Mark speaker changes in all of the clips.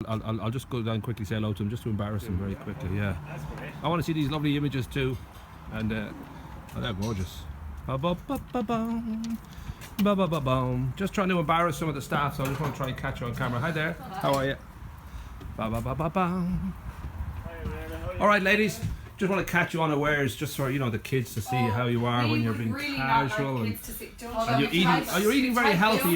Speaker 1: I'll just go down and quickly say hello to him, just to embarrass him very quickly. Yeah. I want to see these lovely images too, and they're gorgeous. Just trying to embarrass some of the staff, so I just want to try and catch you on camera. Hi there. How are you? All right, ladies. Just want to catch you unawares, just for the kids to see how you are when you're being
Speaker 2: really
Speaker 1: casual
Speaker 2: and
Speaker 1: you're eating. You're eating very healthy.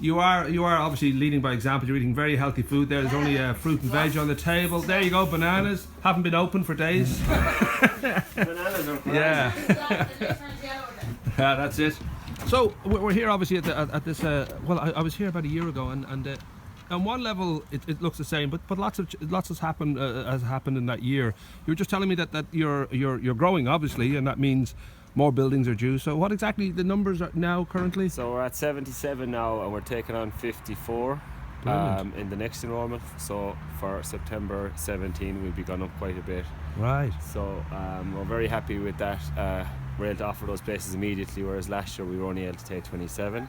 Speaker 1: You are obviously leading by example. You're eating very healthy food. There's only fruit and veg on the table. There you go. Bananas haven't been open for days.
Speaker 3: Bananas are great.
Speaker 1: Yeah. Yeah, that's it. So we're here obviously at this. I was here about a year ago, and on one level it looks the same, but lots has happened in that year. You were just telling me that you're growing obviously, and that means more buildings are due. So what exactly the numbers are now currently?
Speaker 3: So we're at 77 now, and we're taking on 54 in the next enrolment. So for September 17 we'll be gone up quite a bit.
Speaker 1: Right.
Speaker 3: So we're very happy with that. We're able to offer those places immediately, whereas last year we were only able to take 27,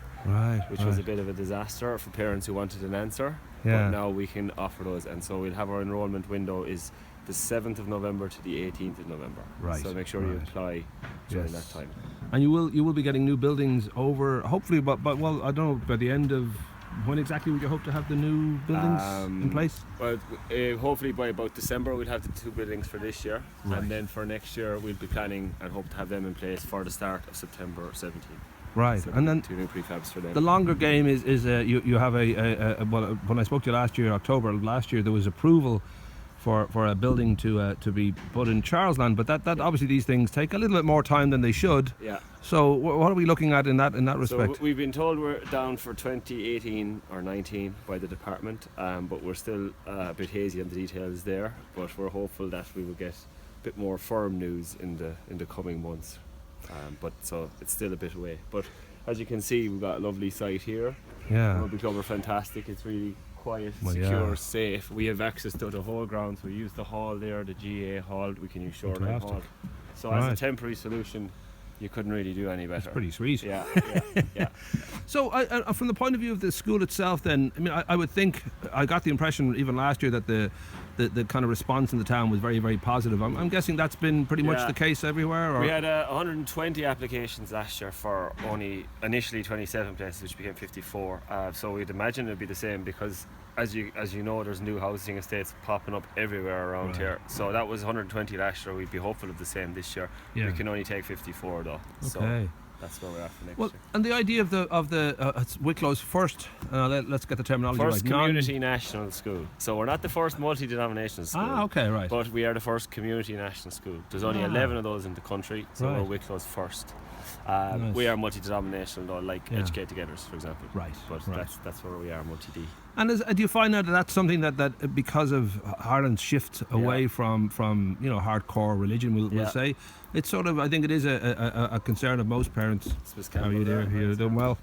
Speaker 3: which was a bit of a disaster for parents who wanted an answer.
Speaker 1: Yeah.
Speaker 3: But now we can offer those, and so we'll have our enrolment window is the 7th of November to the 18th of November.
Speaker 1: Right.
Speaker 3: So make sure you apply during that time.
Speaker 1: And you will be getting new buildings over, hopefully, but well, I don't know, by the end of. When exactly would you hope to have the new buildings in place?
Speaker 3: Well, hopefully by about December we'll have the 2 buildings for this year, and then for next year we'll be planning and hope to have them in place for the start of September 17.
Speaker 1: Right,
Speaker 3: so
Speaker 1: and then
Speaker 3: 2 new prefabs for them.
Speaker 1: The longer game is you have well, when I spoke to you last year, October of last year, there was approval for a building to be put in Charlesland, but that obviously these things take a little bit more time than they should.
Speaker 3: Yeah.
Speaker 1: So what are we looking at in that respect?
Speaker 3: So we've been told we're down for 2018 or 19 by the department, but we're still a bit hazy on the details there. But we're hopeful that we will get a bit more firm news in the coming months. But so it's still a bit away. But as you can see, we've got a lovely site here.
Speaker 1: Yeah.
Speaker 3: Rugby Club are fantastic. It's really quiet, secure, safe. We have access to the whole ground, so we use the hall there, the GA hall. We can use Shoreline Hall. So as a temporary solution, you couldn't really do any better.
Speaker 1: It's pretty sweet.
Speaker 3: Yeah.
Speaker 1: So from the point of view of the school itself, then, I mean, I would think, I got the impression even last year that the kind of response in the town was very, very positive. I'm guessing that's been pretty much the case everywhere? Or?
Speaker 3: We had 120 applications last year for only initially 27 places, which became 54. So we'd imagine it'd be the same, because as you know, there's new housing estates popping up everywhere around here. So that was 120 last year. We'd be hopeful of the same this year. Yeah. We can only take 54 though.
Speaker 1: Okay.
Speaker 3: So that's where we're at for next year.
Speaker 1: And the idea of the Wicklow's first, let's get the terminology
Speaker 3: first
Speaker 1: right.
Speaker 3: Community National School. So we're not the first multi-denominational school.
Speaker 1: Okay, right.
Speaker 3: But we are the first Community National School. There's only 11 of those in the country, so we're Wicklow's first. Nice. We are multi-denominational though, like Educate Togethers, for example.
Speaker 1: Right.
Speaker 3: But that's where we are, multi-D.
Speaker 1: And do you find out that that's something that because of Ireland's shift away from hardcore religion, we'll say, it's sort of, I think it is a concern of most parents. How are you there? You're doing well.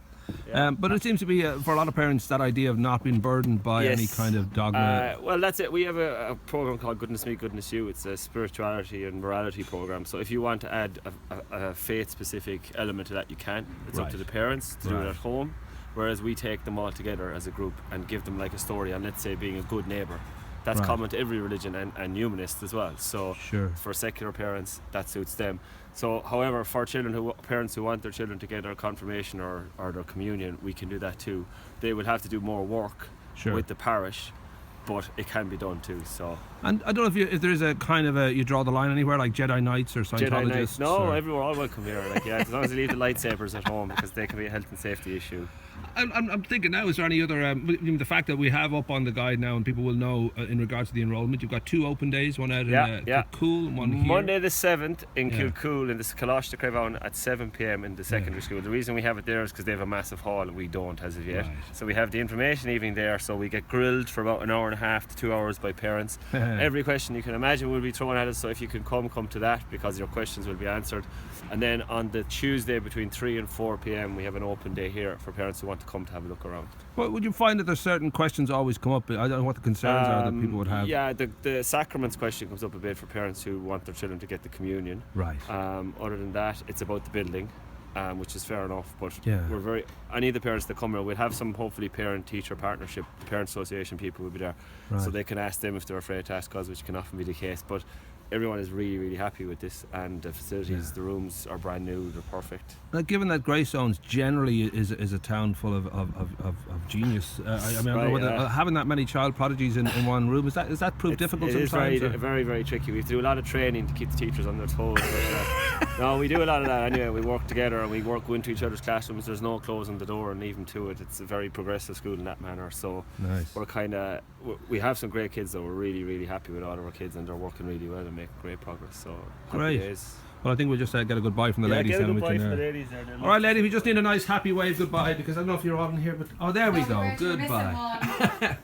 Speaker 1: Yeah. But it seems to be for a lot of parents that idea of not being burdened by any kind of dogma.
Speaker 3: Well, that's it. We have a program called Goodness Me, Goodness You. It's a spirituality and morality program. So if you want to add a faith-specific element to that, you can. It's up to the parents to do it at home. Whereas we take them all together as a group and give them like a story on, let's say, being a good neighbour. That's common to every religion and humanist as well. So for secular parents, that suits them. So, however, for parents who want their children to get their confirmation or their communion, we can do that too. They would have to do more work with the parish, but it can be done too. So.
Speaker 1: And I don't know if there is a kind of you draw the line anywhere, like Jedi Knights or Scientologists.
Speaker 3: Jedi Knights. No, everyone all welcome here. As long as they leave the lightsabers at home, because they can be a health and safety issue.
Speaker 1: I'm thinking now, is there any other the fact that we have up on the guide now and people will know in regards to the enrolment, you've got 2 open days, one out in Kilcool and one here.
Speaker 3: Monday the 7th in Kilcool in the Coláiste Creván at 7 p.m. in the secondary school. The reason we have it there is because they have a massive hall and we don't as of yet. So we have the information evening there, so we get grilled for about an hour and a half to 2 hours by parents. Every question you can imagine will be thrown at us, so if you can come to that, because your questions will be answered. And then on the Tuesday between 3 and 4 p.m. we have an open day here for parents who want to come to have a look around.
Speaker 1: Well, would you find that there's certain questions always come up? I don't know what the concerns are that people would have.
Speaker 3: Yeah, the sacraments question comes up a bit for parents who want their children to get the communion.
Speaker 1: Right.
Speaker 3: Other than that, it's about the building. which is fair enough. But
Speaker 1: Yeah.
Speaker 3: any of the parents that come here, we'll have some hopefully parent-teacher partnership. The parent association people will be there,
Speaker 1: Right.
Speaker 3: so they can ask them if they're afraid to ask us, which can often be the case. But everyone is really, really happy with this, and the facilities, the rooms are brand new, they're perfect.
Speaker 1: Now, given that Greystones generally is a town full of genius, I don't know whether having that many child prodigies in one room, is that proved difficult sometimes?
Speaker 3: It is very, very tricky. We have to do a lot of training to keep the teachers on their toes. But, no, we do a lot of that anyway. We work together and we go into each other's classrooms. There's no closing the door and leaving to it. It's a very progressive school in that manner. So
Speaker 1: Nice.
Speaker 3: we have some great kids though. We're really, really happy with all of our kids, and they're working really well and making great progress. So happy
Speaker 1: Great.
Speaker 3: days.
Speaker 1: Well, I think we'll just get a goodbye from the ladies.
Speaker 3: Get a
Speaker 1: then we
Speaker 3: goodbye
Speaker 1: can,
Speaker 3: from the ladies there.
Speaker 1: All right, lady, we just need a nice happy wave goodbye, because I don't know if you're on here, but there we go.
Speaker 2: You're missing
Speaker 1: Goodbye.
Speaker 2: one.